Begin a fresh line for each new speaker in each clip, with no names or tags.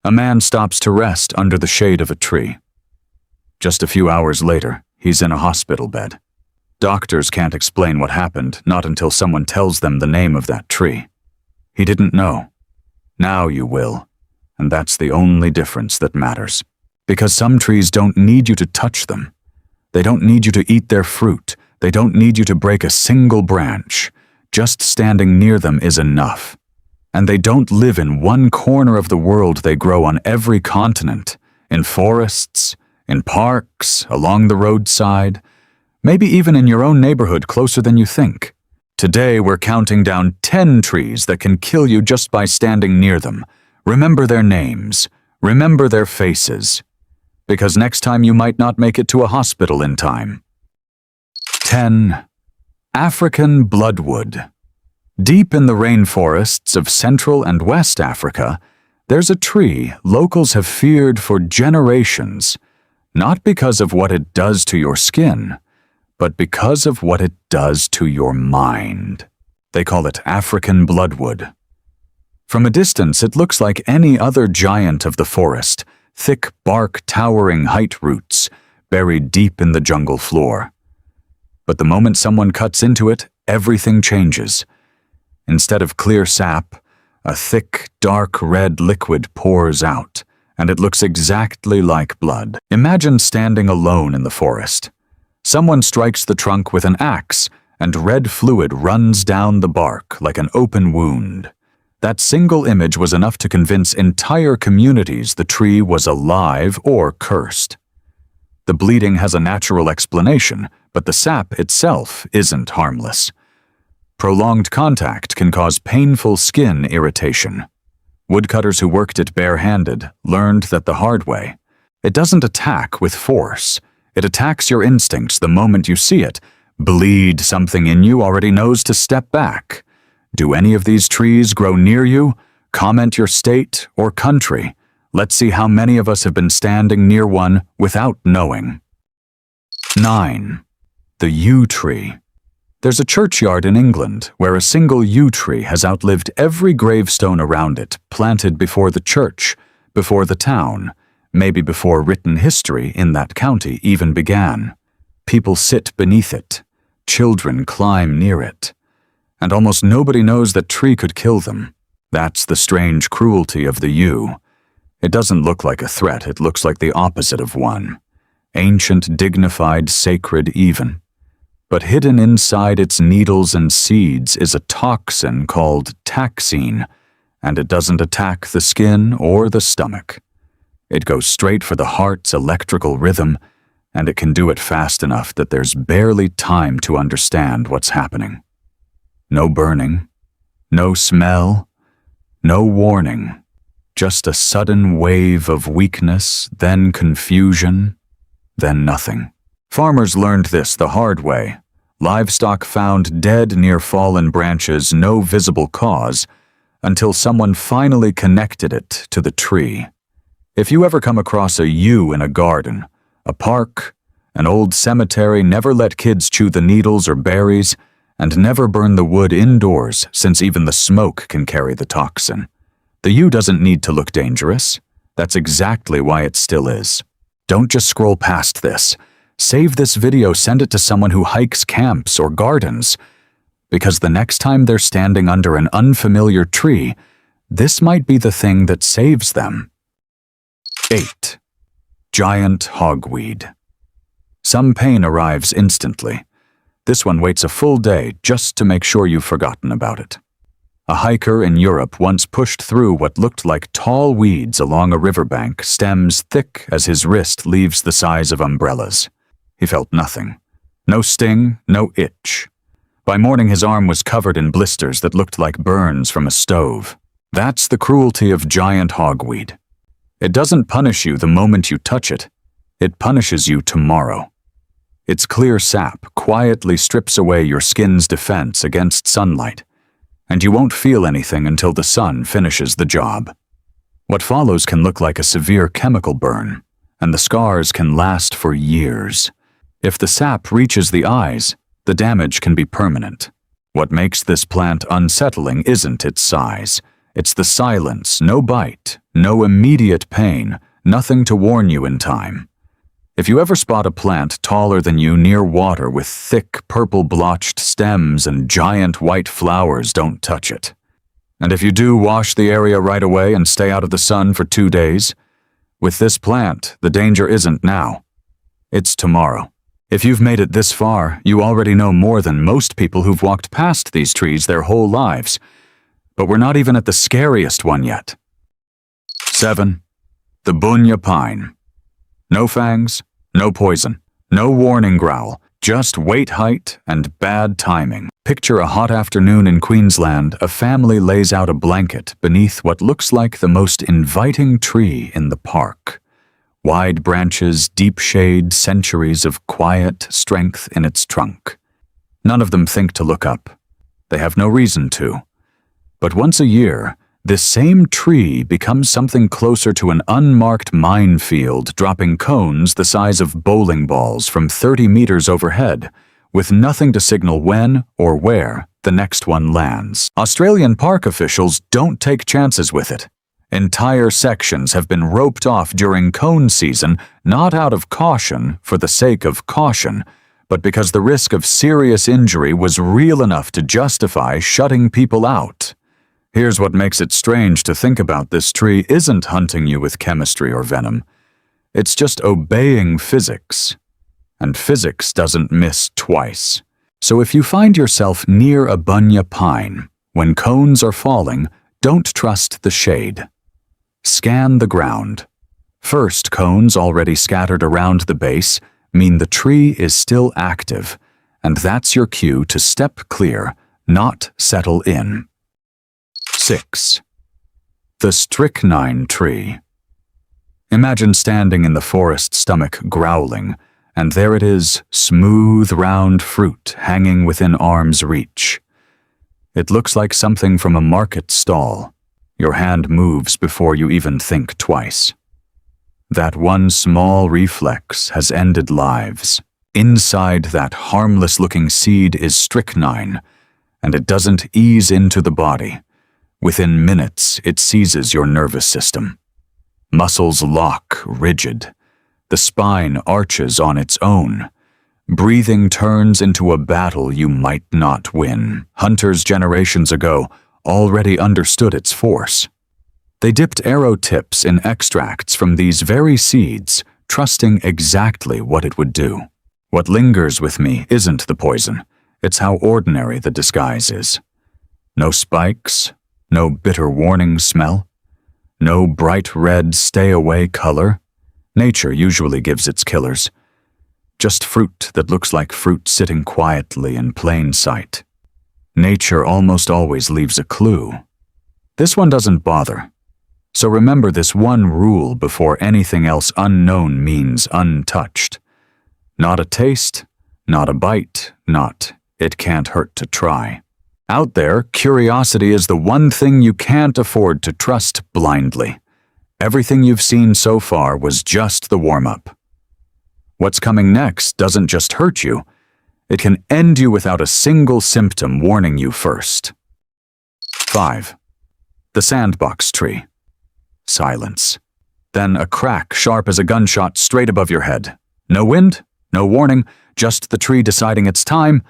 A man stops to rest under the shade of a tree. Just a few hours later, he's in a hospital bed. Doctors can't explain what happened, not until someone tells them the name of that tree. He didn't know. Now you will, and that's the only difference that matters. Because some trees don't need you to touch them. They don't need you to eat their fruit. They don't need you to break a single branch. Just standing near them is enough. And they don't live in one corner of the world. They grow on every continent, in forests, in parks, along the roadside, maybe even in your own neighborhood closer than you think. Today we're counting down 10 trees that can kill you just by standing near them. Remember their names. Remember their faces. Because next time you might not make it to a hospital in time. 10. African bloodwood. Deep in the rainforests of Central and West Africa, there's a tree locals have feared for generations, not because of what it does to your skin, but because of what it does to your mind. They call it African bloodwood. From a distance, it looks like any other giant of the forest, thick bark towering height roots, buried deep in the jungle floor. But the moment someone cuts into it, everything changes. Instead of clear sap, a thick, dark red liquid pours out, and it looks exactly like blood. Imagine standing alone in the forest. Someone strikes the trunk with an axe, and red fluid runs down the bark like an open wound. That single image was enough to convince entire communities the tree was alive or cursed. The bleeding has a natural explanation, but the sap itself isn't harmless. Prolonged contact can cause painful skin irritation. Woodcutters who worked it barehanded learned that the hard way. It doesn't attack with force. It attacks your instincts the moment you see it. Bleed, something in you already knows to step back. Do any of these trees grow near you? Comment your state or country. Let's see how many of us have been standing near one without knowing. 9. The yew tree. There's a churchyard in England where a single yew tree has outlived every gravestone around it, planted before the church, before the town, maybe before written history in that county even began. People sit beneath it. Children climb near it. And almost nobody knows that tree could kill them. That's the strange cruelty of the yew. It doesn't look like a threat, it looks like the opposite of one. Ancient, dignified, sacred even. But hidden inside its needles and seeds is a toxin called taxine, and it doesn't attack the skin or the stomach. It goes straight for the heart's electrical rhythm, and it can do it fast enough that there's barely time to understand what's happening. No burning, no smell, no warning, just a sudden wave of weakness, then confusion, then nothing. Farmers learned this the hard way. Livestock found dead near fallen branches, no visible cause, until someone finally connected it to the tree. If you ever come across a yew in a garden, a park, an old cemetery, never let kids chew the needles or berries, and never burn the wood indoors, since even the smoke can carry the toxin. The yew doesn't need to look dangerous. That's exactly why it still is. Don't just scroll past this. Save this video, send it to someone who hikes camps or gardens. Because the next time they're standing under an unfamiliar tree, this might be the thing that saves them. 8. Giant hogweed. Some pain arrives instantly. This one waits a full day just to make sure you've forgotten about it. A hiker in Europe once pushed through what looked like tall weeds along a riverbank, stems thick as his wrist leaves the size of umbrellas. He felt nothing. No sting, no itch. By morning his arm was covered in blisters that looked like burns from a stove. That's the cruelty of giant hogweed. It doesn't punish you the moment you touch it. It punishes you tomorrow. Its clear sap quietly strips away your skin's defense against sunlight, and you won't feel anything until the sun finishes the job. What follows can look like a severe chemical burn, and the scars can last for years. If the sap reaches the eyes, the damage can be permanent. What makes this plant unsettling isn't its size. It's the silence, no bite, no immediate pain, nothing to warn you in time. If you ever spot a plant taller than you near water with thick purple-blotched stems and giant white flowers, don't touch it. And if you do, wash the area right away and stay out of the sun for 2 days. With this plant, the danger isn't now. It's tomorrow. If you've made it this far, you already know more than most people who've walked past these trees their whole lives. But we're not even at the scariest one yet. 7. The bunya pine. No fangs, no poison, no warning growl, just weight height and bad timing. Picture a hot afternoon in Queensland. A family lays out a blanket beneath what looks like the most inviting tree in the park. Wide branches, deep shade, centuries of quiet strength in its trunk. None of them think to look up. They have no reason to. But once a year, this same tree becomes something closer to an unmarked minefield, dropping cones the size of bowling balls from 30 meters overhead, with nothing to signal when or where the next one lands. Australian park officials don't take chances with it. Entire sections have been roped off during cone season, not out of caution for the sake of caution, but because the risk of serious injury was real enough to justify shutting people out. Here's what makes it strange to think about: this tree isn't hunting you with chemistry or venom. It's just obeying physics. And physics doesn't miss twice. So if you find yourself near a bunya pine, when cones are falling, don't trust the shade. Scan the ground. First, cones already scattered around the base mean the tree is still active, and that's your cue to step clear, not settle in. 6. The strychnine tree. Imagine standing in the forest stomach growling, and there it is, smooth, round fruit hanging within arm's reach. It looks like something from a market stall. Your hand moves before you even think twice. That one small reflex has ended lives. Inside that harmless-looking seed is strychnine, and it doesn't ease into the body. Within minutes, it seizes your nervous system. Muscles lock, rigid. The spine arches on its own. Breathing turns into a battle you might not win. Hunters generations ago already understood its force. They dipped arrow tips in extracts from these very seeds, trusting exactly what it would do. What lingers with me isn't the poison. It's how ordinary the disguise is. No spikes, no bitter warning smell, no bright red stay-away color. Nature usually gives its killers. Just fruit that looks like fruit sitting quietly in plain sight. Nature almost always leaves a clue. This one doesn't bother. So remember this one rule before anything else unknown means untouched. Not a taste, not a bite, not it can't hurt to try. Out there, curiosity is the one thing you can't afford to trust blindly. Everything you've seen so far was just the warm-up. What's coming next doesn't just hurt you, it can end you without a single symptom warning you first. 5. The sandbox tree. Silence. Then a crack sharp as a gunshot straight above your head. No wind, no warning, just the tree deciding it's time.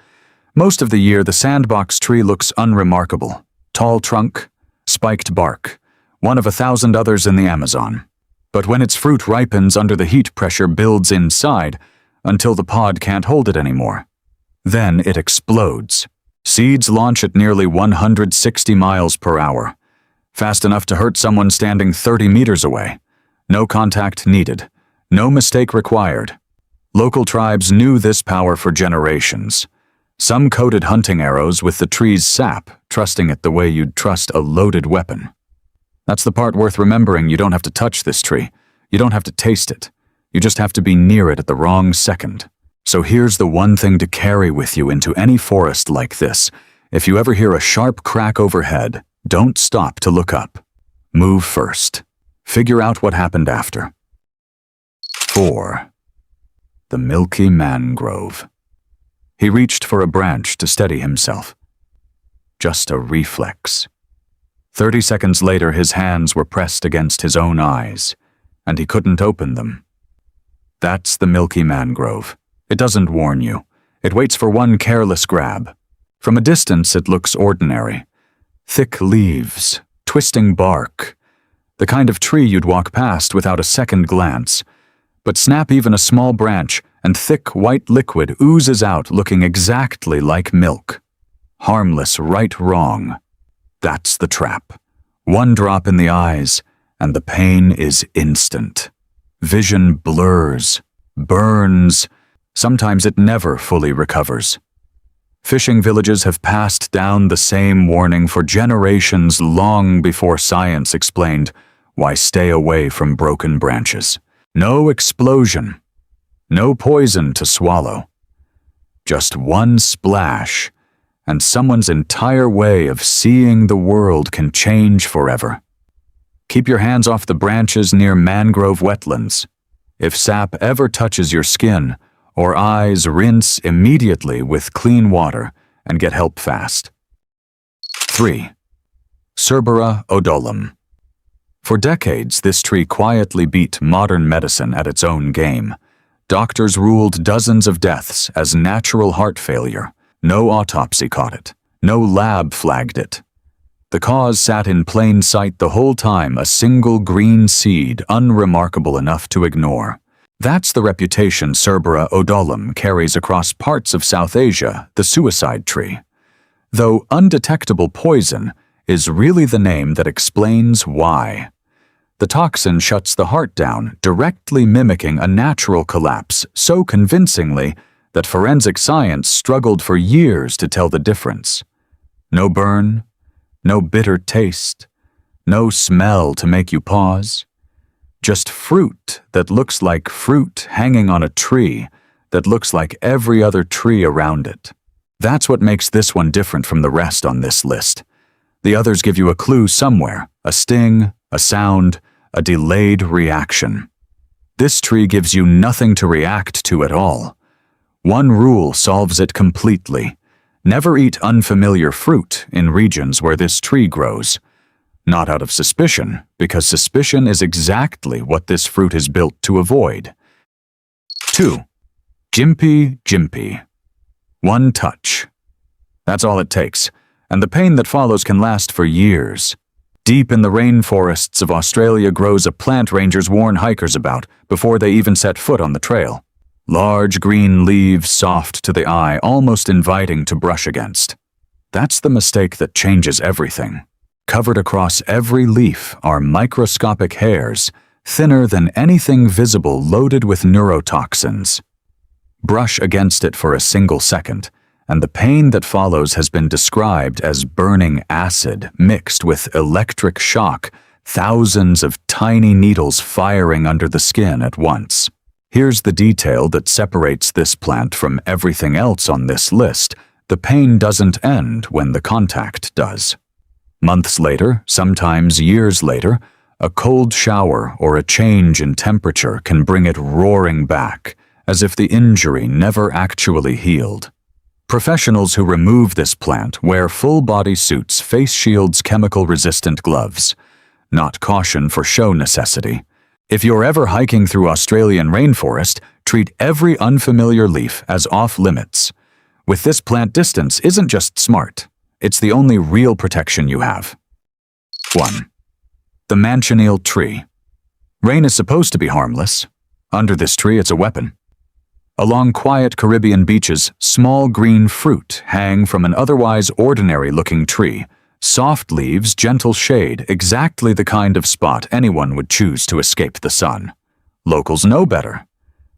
Most of the year, the sandbox tree looks unremarkable. Tall trunk, spiked bark, one of 1,000 others in the Amazon. But when its fruit ripens under the heat pressure builds inside, until the pod can't hold it anymore. Then it explodes. Seeds launch at nearly 160 miles per hour. Fast enough to hurt someone standing 30 meters away. No contact needed. No mistake required. Local tribes knew this power for generations. Some coated hunting arrows with the tree's sap, trusting it the way you'd trust a loaded weapon. That's the part worth remembering. You don't have to touch this tree. You don't have to taste it. You just have to be near it at the wrong second. So here's the one thing to carry with you into any forest like this. If you ever hear a sharp crack overhead, don't stop to look up. Move first. Figure out what happened after. 4. The milky mangrove. He reached for a branch to steady himself. Just a reflex. 30 seconds later, his hands were pressed against his own eyes, and he couldn't open them. That's the milky mangrove. It doesn't warn you. It waits for one careless grab. From a distance, it looks ordinary. Thick leaves, twisting bark, the kind of tree you'd walk past without a second glance. But snap even a small branch, and thick white liquid oozes out looking exactly like milk. Harmless right wrong. That's the trap. One drop in the eyes, and the pain is instant. Vision blurs, burns. Sometimes it never fully recovers. Fishing villages have passed down the same warning for generations long before science explained why stay away from broken branches. No explosion. No poison to swallow. Just one splash, and someone's entire way of seeing the world can change forever. Keep your hands off the branches near mangrove wetlands. If sap ever touches your skin or eyes, rinse immediately with clean water and get help fast. 3. Cerbera odolum. For decades, this tree quietly beat modern medicine at its own game. Doctors ruled dozens of deaths as natural heart failure. No autopsy caught it. No lab flagged it. The cause sat in plain sight the whole time, a single green seed unremarkable enough to ignore. That's the reputation Cerbera odolum carries across parts of South Asia, the suicide tree. Though undetectable poison is really the name that explains why. The toxin shuts the heart down, directly mimicking a natural collapse so convincingly that forensic science struggled for years to tell the difference. No burn, no bitter taste, no smell to make you pause. Just fruit that looks like fruit hanging on a tree that looks like every other tree around it. That's what makes this one different from the rest on this list. The others give you a clue somewhere, a sting, a sound, a delayed reaction. This tree gives you nothing to react to at all. One rule solves it completely. Never eat unfamiliar fruit in regions where this tree grows. Not out of suspicion, because suspicion is exactly what this fruit is built to avoid. 2. Gympie. One touch. That's all it takes, and the pain that follows can last for years. Deep in the rainforests of Australia grows a plant rangers warn hikers about before they even set foot on the trail. Large green leaves, soft to the eye, almost inviting to brush against. That's the mistake that changes everything. Covered across every leaf are microscopic hairs, thinner than anything visible, loaded with neurotoxins. Brush against it for a single second, and the pain that follows has been described as burning acid mixed with electric shock, thousands of tiny needles firing under the skin at once. Here's the detail that separates this plant from everything else on this list. The pain doesn't end when the contact does. Months later, sometimes years later, a cold shower or a change in temperature can bring it roaring back, as if the injury never actually healed. Professionals who remove this plant wear full-body suits, face shields, chemical-resistant gloves. Not caution for show necessity. If you're ever hiking through Australian rainforest, treat every unfamiliar leaf as off-limits. With this plant, distance isn't just smart. It's the only real protection you have. 1. The manchineel tree. Rain is supposed to be harmless. Under this tree, it's a weapon. Along quiet Caribbean beaches, small green fruit hang from an otherwise ordinary-looking tree. Soft leaves, gentle shade, exactly the kind of spot anyone would choose to escape the sun. Locals know better.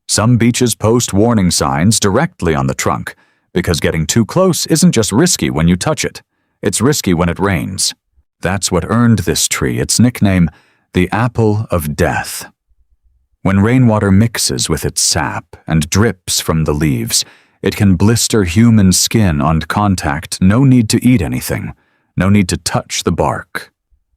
Some beaches post warning signs directly on the trunk, because getting too close isn't just risky when you touch it. It's risky when it rains. That's what earned this tree its nickname, the Apple of Death. When rainwater mixes with its sap and drips from the leaves, it can blister human skin on contact. No need to eat anything. No need to touch the bark.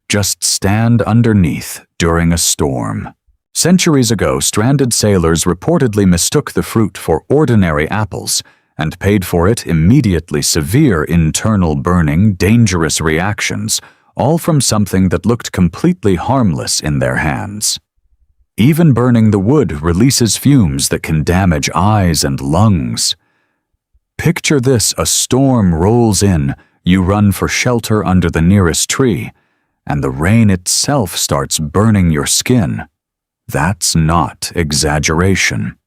Just stand underneath during a storm. Centuries ago, stranded sailors reportedly mistook the fruit for ordinary apples and paid for it immediately severe internal burning, dangerous reactions, all from something that looked completely harmless in their hands. Even burning the wood releases fumes that can damage eyes and lungs. Picture this: a storm rolls in, you run for shelter under the nearest tree, and the rain itself starts burning your skin. That's not exaggeration.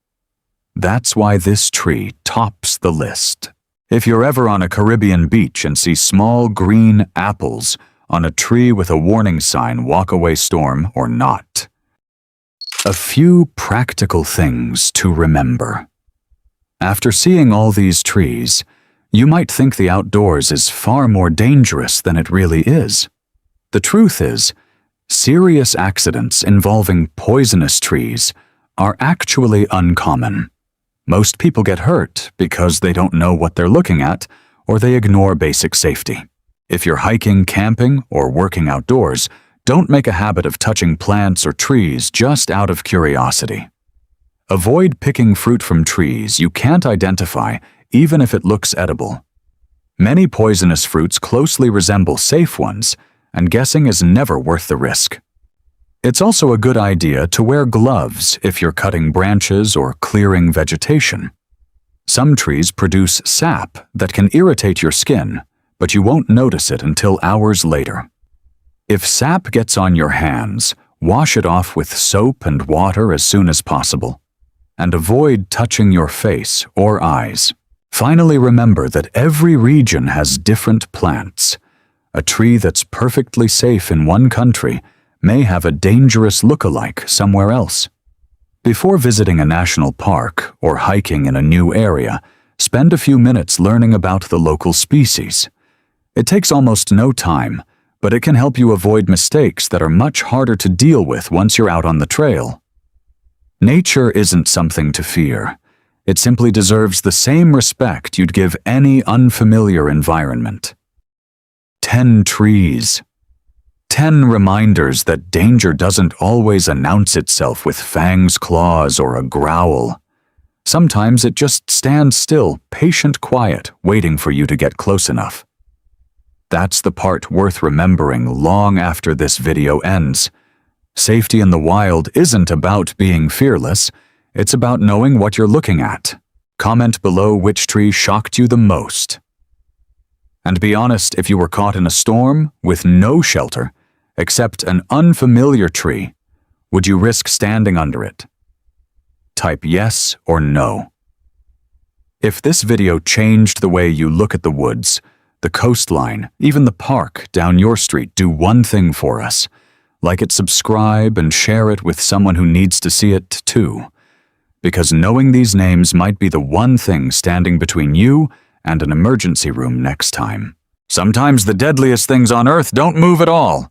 That's why this tree tops the list. If you're ever on a Caribbean beach and see small green apples on a tree with a warning sign, "Walk away storm" or not. A few practical things to remember. After seeing all these trees, you might think the outdoors is far more dangerous than it really is. The truth is, serious accidents involving poisonous trees are actually uncommon. Most people get hurt because they don't know what they're looking at, or they ignore basic safety. If you're hiking, camping, or working outdoors, don't make a habit of touching plants or trees just out of curiosity. Avoid picking fruit from trees you can't identify, even if it looks edible. Many poisonous fruits closely resemble safe ones, and guessing is never worth the risk. It's also a good idea to wear gloves if you're cutting branches or clearing vegetation. Some trees produce sap that can irritate your skin, but you won't notice it until hours later. If sap gets on your hands, wash it off with soap and water as soon as possible, and avoid touching your face or eyes. Finally, remember that every region has different plants. A tree that's perfectly safe in one country may have a dangerous look-alike somewhere else. Before visiting a national park or hiking in a new area, spend a few minutes learning about the local species. It takes almost no time, but it can help you avoid mistakes that are much harder to deal with once you're out on the trail. Nature isn't something to fear. It simply deserves the same respect you'd give any unfamiliar environment. 10 trees. 10 reminders that danger doesn't always announce itself with fangs, claws, or a growl. Sometimes it just stands still, patient, quiet, waiting for you to get close enough. That's the part worth remembering long after this video ends. Safety in the wild isn't about being fearless, it's about knowing what you're looking at. Comment below which tree shocked you the most. And be honest, if you were caught in a storm with no shelter, except an unfamiliar tree, would you risk standing under it? Type yes or no. If this video changed the way you look at the woods, the coastline, even the park down your street, do one thing for us. Like it, subscribe, and share it with someone who needs to see it too. Because knowing these names might be the one thing standing between you and an emergency room next time. Sometimes the deadliest things on Earth don't move at all.